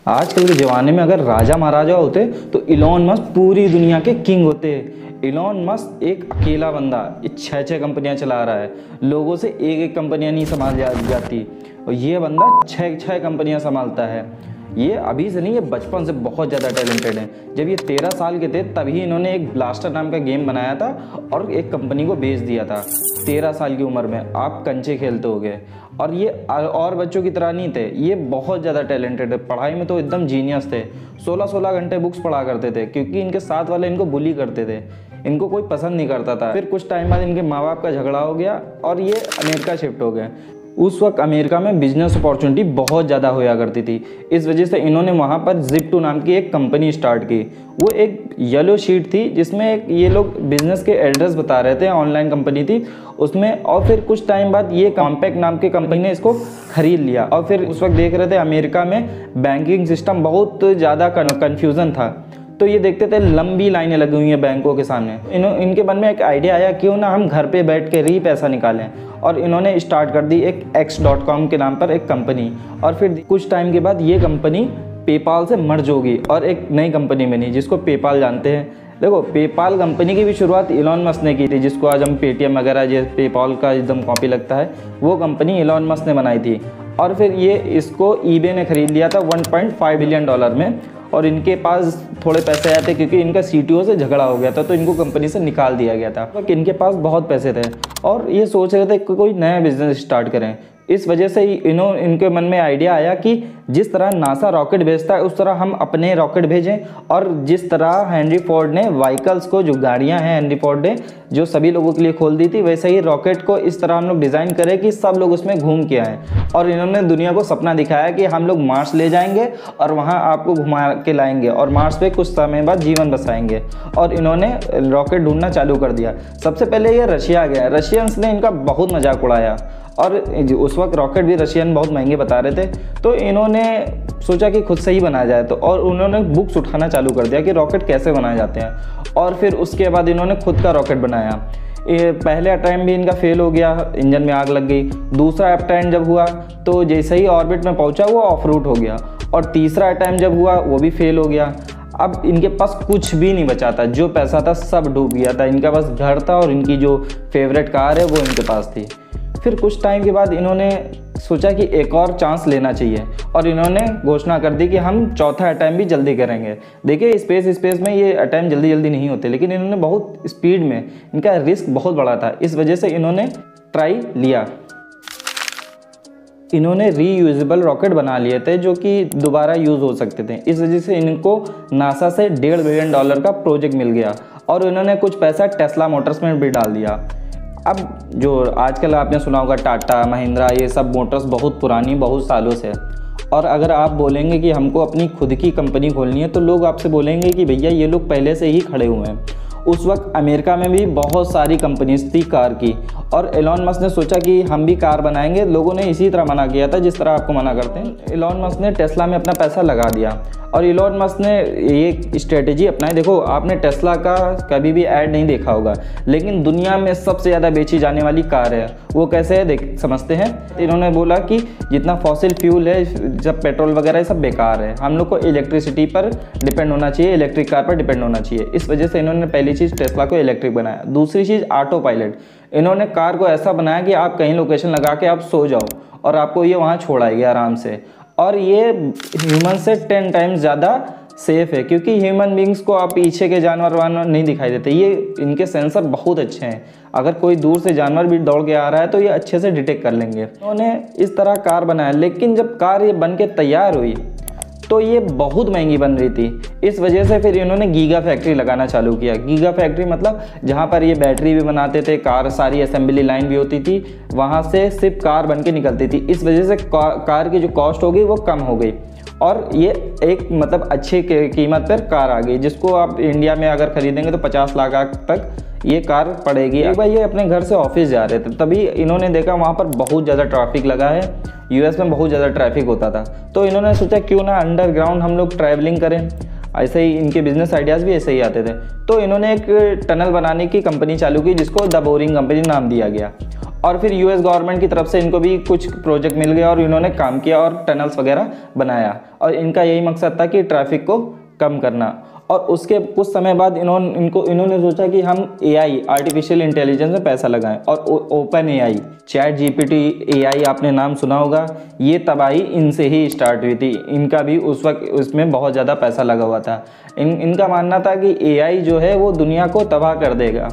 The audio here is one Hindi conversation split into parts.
आजकल के ज़माने में अगर राजा महाराजा होते तो इलॉन मस्क पूरी दुनिया के किंग होते। इलॉन मस्क एक अकेला बंदा 6 कंपनियां चला रहा है, लोगों से एक कंपनियां नहीं संभाल जाती और ये बंदा 6 कंपनियां संभालता है। ये अभी से नहीं, ये बचपन से बहुत ज़्यादा टैलेंटेड है। जब ये 13 साल के थे तभी इन्होंने एक ब्लास्टर नाम का गेम बनाया था और एक कंपनी को बेच दिया था। 13 साल की उम्र में आप कंचे खेलते हो गए। और ये और बच्चों की तरह नहीं थे, ये बहुत ज़्यादा टैलेंटेड है। पढ़ाई में तो एकदम जीनियस थे। 16-16 घंटे बुक्स पढ़ा करते थे क्योंकि इनके साथ वाले इनको बुली करते थे, इनको कोई पसंद नहीं करता था। फिर कुछ टाइम बाद इनके माँ बाप का झगड़ा हो गया और ये अमेरिका शिफ्ट हो गए। उस वक्त अमेरिका में बिजनेस अपॉर्चुनिटी बहुत ज़्यादा होया करती थी। इस वजह से इन्होंने वहाँ पर Zip2 नाम की एक कंपनी स्टार्ट की। वो एक येलो शीट थी जिसमें ये लोग बिज़नेस के एड्रेस बता रहे थे, ऑनलाइन कंपनी थी उसमें। और फिर कुछ टाइम बाद ये कॉम्पैक्ट नाम की कंपनी ने इसको खरीद लिया। और फिर उस वक्त देख रहे थे अमेरिका में बैंकिंग सिस्टम बहुत ज़्यादा कन्फ्यूज़न था, तो ये देखते थे लंबी लाइनें लगी हुई हैं बैंकों के सामने। इनके मन में एक आइडिया आया, क्यों ना हम घर पे बैठ कर ही पैसा निकालें। और इन्होंने स्टार्ट कर दी एक X.com के नाम पर एक कंपनी। और फिर कुछ टाइम के बाद ये कंपनी पेपाल से मर्ज होगी और एक नई कंपनी बनी जिसको पेपाल जानते हैं। देखो, पेपाल कंपनी की भी शुरुआत इलॉन मस्क ने की थी, जिसको आज हम पेटीएम वगैरह जो पेपाल का एकदम कॉपी लगता है, वो कंपनी इलॉन मस्क ने बनाई थी। और फिर ये इसको eBay ने खरीद लिया था $1.5 बिलियन में। और इनके पास थोड़े पैसे आए थे क्योंकि इनका CTO से झगड़ा हो गया था, तो इनको कंपनी से निकाल दिया गया था। तो इनके पास बहुत पैसे थे और ये सोच रहे थे कि कोई नया बिजनेस स्टार्ट करें। इस वजह से इनके मन में आइडिया आया कि जिस तरह नासा रॉकेट भेजता है उस तरह हम अपने रॉकेट भेजें। और जिस तरह हेनरी फोर्ड ने व्हीकल्स को, जो गाड़ियां हैं हेनरी फोर्ड ने जो सभी लोगों के लिए खोल दी थी, वैसे ही रॉकेट को इस तरह हम लोग डिज़ाइन करें कि सब लोग उसमें घूम के आएँ। और इन्होंने दुनिया को सपना दिखाया कि हम लोग मार्स ले जाएंगे और वहाँ आपको घुमा के लाएंगे और मार्स पे कुछ समय बाद जीवन बसाएंगे। और इन्होंने रॉकेट ढूंढना चालू कर दिया। सबसे पहले ये रशिया गया, रशियंस ने इनका बहुत मजाक उड़ाया और उस वक्त रॉकेट भी रशियन बहुत महंगे बता रहे थे। तो इन्होंने सोचा कि खुद से ही बनाया जाए, तो और उन्होंने बुक्स उठाना चालू कर दिया कि रॉकेट कैसे बनाए जाते हैं। और फिर उसके बाद इन्होंने खुद का रॉकेट बनाया। ये पहले अटैम्प्ट भी इनका फेल हो गया, इंजन में आग लग गई। दूसरा अटैम्प्ट जब हुआ तो जैसे ही ऑर्बिट में पहुंचा वो ऑफ रूट हो गया। और तीसरा अटैम्प्ट जब हुआ वो भी फेल हो गया। अब इनके पास कुछ भी नहीं बचा था, जो पैसा था सब डूब गया था। इनका बस घर था और इनकी जो फेवरेट कार है वो इनके पास थी। फिर कुछ टाइम के बाद इन्होंने सोचा कि एक और चांस लेना चाहिए और इन्होंने घोषणा कर दी कि हम चौथा अटैम्प्ट भी जल्दी करेंगे। देखिए, स्पेस में ये अटैम्प्ट जल्दी नहीं होते, लेकिन इन्होंने बहुत स्पीड में, इनका रिस्क बहुत बड़ा था, इस वजह से इन्होंने ट्राई लिया। इन्होंने रीयूजेबल रॉकेट बना लिए थे जो कि दोबारा यूज़ हो सकते थे। इस वजह से इनको नासा से $1.5 बिलियन का प्रोजेक्ट मिल गया और इन्होंने कुछ पैसा टेस्ला मोटर्स में भी डाल दिया। अब जो आजकल आपने सुना होगा टाटा, महिंद्रा, ये सब मोटर्स बहुत पुरानी, बहुत सालों से। और अगर आप बोलेंगे कि हमको अपनी खुद की कंपनी खोलनी है तो लोग आपसे बोलेंगे कि भैया ये लोग पहले से ही खड़े हुए हैं। उस वक्त अमेरिका में भी बहुत सारी कंपनीज थी कार की और एलॉन मस्क ने सोचा कि हम भी कार बनाएंगे। लोगों ने इसी तरह मना किया था जिस तरह आपको मना करते हैं। एलॉन मस्क ने टेस्ला में अपना पैसा लगा दिया और एलॉन मस्क ने ये स्ट्रेटेजी अपनाई। देखो, आपने टेस्ला का कभी भी ऐड नहीं देखा होगा, लेकिन दुनिया में सबसे ज़्यादा बेची जाने वाली कार है। वो कैसे है समझते हैं। इन्होंने बोला कि जितना फॉसिल फ्यूल है, जब पेट्रोल वगैरह, सब बेकार है, हम लोग को इलेक्ट्रिसिटी पर डिपेंड होना चाहिए, इलेक्ट्रिक कार पर डिपेंड होना चाहिए। इस वजह से इन्होंने पहली चीज़ टेस्ला को इलेक्ट्रिक बनाया। दूसरी चीज़ ऑटो पायलट। इन्होंने कार को ऐसा बनाया कि आप कहीं लोकेशन लगा के आप सो जाओ और आपको ये वहाँ छोड़ आएगी आराम से। और ये ह्यूमन से 10 टाइम्स ज़्यादा सेफ़ है क्योंकि ह्यूमन बींग्स को आप पीछे के जानवर वानवर नहीं दिखाई देते। ये इनके सेंसर बहुत अच्छे हैं, अगर कोई दूर से जानवर भी दौड़ के आ रहा है तो ये अच्छे से डिटेक्ट कर लेंगे। उन्होंने इस तरह कार बनाया, लेकिन जब कार ये बन के तैयार हुई तो ये बहुत महंगी बन रही थी। इस वजह से फिर इन्होंने गीगा फैक्ट्री लगाना चालू किया। गीगा फैक्ट्री मतलब जहाँ पर ये बैटरी भी बनाते थे, कार सारी असेंबली लाइन भी होती थी, वहाँ से सिर्फ कार बन के निकलती थी। इस वजह से कार की जो कॉस्ट हो गई वो कम हो गई और ये एक मतलब अच्छी कीमत पर कार आ गई, जिसको आप इंडिया में अगर खरीदेंगे तो 50 लाख तक ये कार पड़ेगी। एक बार ये अपने घर से ऑफिस जा रहे थे, तभी इन्होंने देखा वहाँ पर बहुत ज़्यादा ट्रैफिक लगा है। यूएस में बहुत ज़्यादा ट्रैफिक होता था, तो इन्होंने सोचा क्यों ना अंडरग्राउंड हम लोग ट्रैवलिंग करें। ऐसे ही इनके बिजनेस आइडियाज़ भी ऐसे ही आते थे। तो इन्होंने एक टनल बनाने की कंपनी चालू की जिसको द बोरिंग कंपनी नाम दिया गया। और फिर यूएस गवर्नमेंट की तरफ से इनको भी कुछ प्रोजेक्ट मिल गया और इन्होंने काम किया और टनल्स वगैरह बनाया, और इनका यही मकसद था कि ट्रैफिक को कम करना। और उसके कुछ समय बाद इन्होंने सोचा कि हम एआई, आर्टिफिशियल इंटेलिजेंस में पैसा लगाएं, और open AI, chat GPT AI आपने नाम सुना होगा, ये तबाही इनसे ही स्टार्ट हुई थी। इनका भी उस वक्त उसमें बहुत ज़्यादा पैसा लगा हुआ था। इनका मानना था कि एआई जो है वो दुनिया को तबाह कर देगा,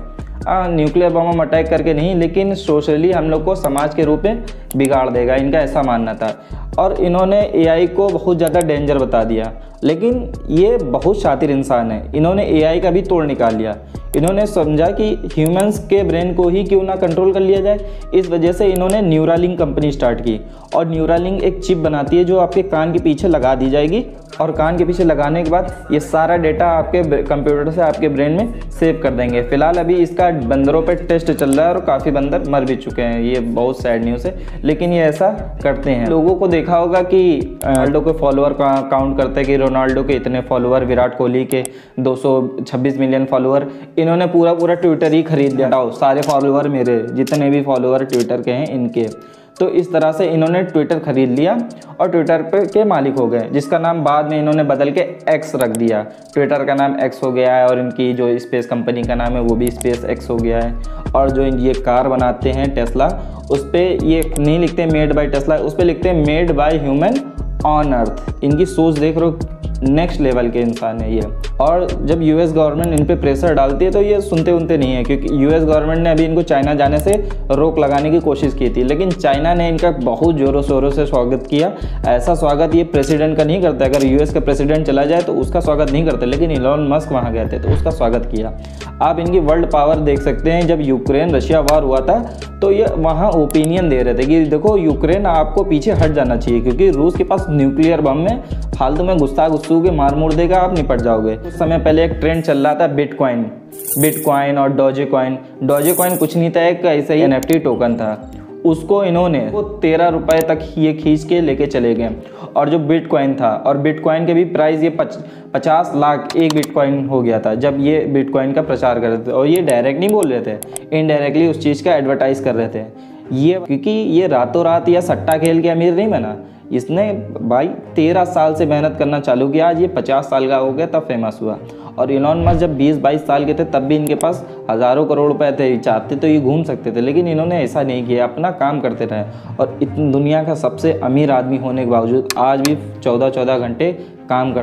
न्यूक्लियर बम अटैक करके नहीं, लेकिन सोशली हम लोग को समाज के रूप में बिगाड़ देगा, इनका ऐसा मानना था। और इन्होंने एआई को बहुत ज़्यादा डेंजर बता दिया, लेकिन ये बहुत शातिर इंसान है। इन्होंने एआई का भी तोड़ निकाल लिया। इन्होंने समझा कि ह्यूमंस के ब्रेन को ही क्यों ना कंट्रोल कर लिया जाए। इस वजह से इन्होंने न्यूरालिंक कंपनी स्टार्ट की, और न्यूरालिंक एक चिप बनाती है जो आपके कान के पीछे लगा दी जाएगी, और कान के पीछे लगाने के बाद ये सारा डेटा आपके कंप्यूटर से आपके ब्रेन में सेव कर देंगे। फिलहाल अभी इसका बंदरों पे टेस्ट चल रहा है और काफ़ी बंदर मर भी चुके हैं, ये बहुत सैड न्यूज़ है, लेकिन ये ऐसा करते हैं। लोगों को देखा होगा कि रोनाल्डो के फॉलोअर का काउंट करते हैं कि रोनाल्डो के इतने फॉलोअर, विराट कोहली के 226 मिलियन फॉलोअर। इन्होंने पूरा ट्विटर ही खरीद लिया, सारे फॉलोअर मेरे, जितने भी फॉलोअर ट्विटर के हैं इनके। तो इस तरह से इन्होंने ट्विटर खरीद लिया और ट्विटर पे के मालिक हो गए, जिसका नाम बाद में इन्होंने बदल के एक्स रख दिया। ट्विटर का नाम एक्स हो गया है, और इनकी जो स्पेस कंपनी का नाम है वो भी स्पेस एक्स हो गया है। और जो ये कार बनाते हैं टेस्ला, उस पर ये नहीं लिखते मेड बाय टेस्ला, उस पर लिखते हैं made by human on earth. इनकी सोच देख लो, नेक्स्ट लेवल के इंसान है ये। और जब यूएस गवर्नमेंट इन पे प्रेशर डालती है तो ये सुनते नहीं है, क्योंकि यूएस गवर्नमेंट ने अभी इनको चाइना जाने से रोक लगाने की कोशिश की थी, लेकिन चाइना ने इनका बहुत ज़ोरों शोरों से स्वागत किया। ऐसा स्वागत ये प्रेसिडेंट का नहीं करता, अगर यूएस का प्रेसिडेंट चला जाए तो उसका स्वागत नहीं करते, लेकिन इलॉन मस्क वहाँ गए थे तो उसका स्वागत किया। आप इनकी वर्ल्ड पावर देख सकते हैं। जब यूक्रेन रशिया वार हुआ था तो ये वहाँ ओपिनियन दे रहे थे कि देखो यूक्रेन आपको पीछे हट जाना चाहिए, क्योंकि रूस के पास न्यूक्लियर बम में फालतू में गुस्सा के मार मुड़ देगा, आप निपट जाओगे। कुछ समय पहले एक ट्रेंड चल रहा था बिटकॉइन और डॉजेकॉइन कुछ नहीं था, एक ऐसा ही एनएफटी टोकन था। उसको इन्होंने 13 रुपए तक ये खींच के लेके चले गए। और जो बिटकॉइन था, और बिटकॉइन के भी प्राइस ये 50 लाख एक बिटकॉइन हो गया था जब ये बिटकॉइन का प्रचार कर रहे थे। और ये डायरेक्ट नहीं बोल रहे थे, इनडायरेक्टली उस चीज़ का एडवर्टाइज कर रहे थे ये, क्योंकि ये रातों रात या सट्टा खेल के अमीर नहीं बना। इसने भाई 13 साल से मेहनत करना चालू किया, आज ये 50 साल का हो गया तब फेमस हुआ। और इलॉन मस्क जब 20-22 साल के थे तब भी इनके पास हज़ारों करोड़ रुपए थे, चाहते तो ये घूम सकते थे, लेकिन इन्होंने ऐसा नहीं किया, अपना काम करते रहे। और इतनी दुनिया का सबसे अमीर आदमी होने के बावजूद आज भी 14-14 घंटे काम कर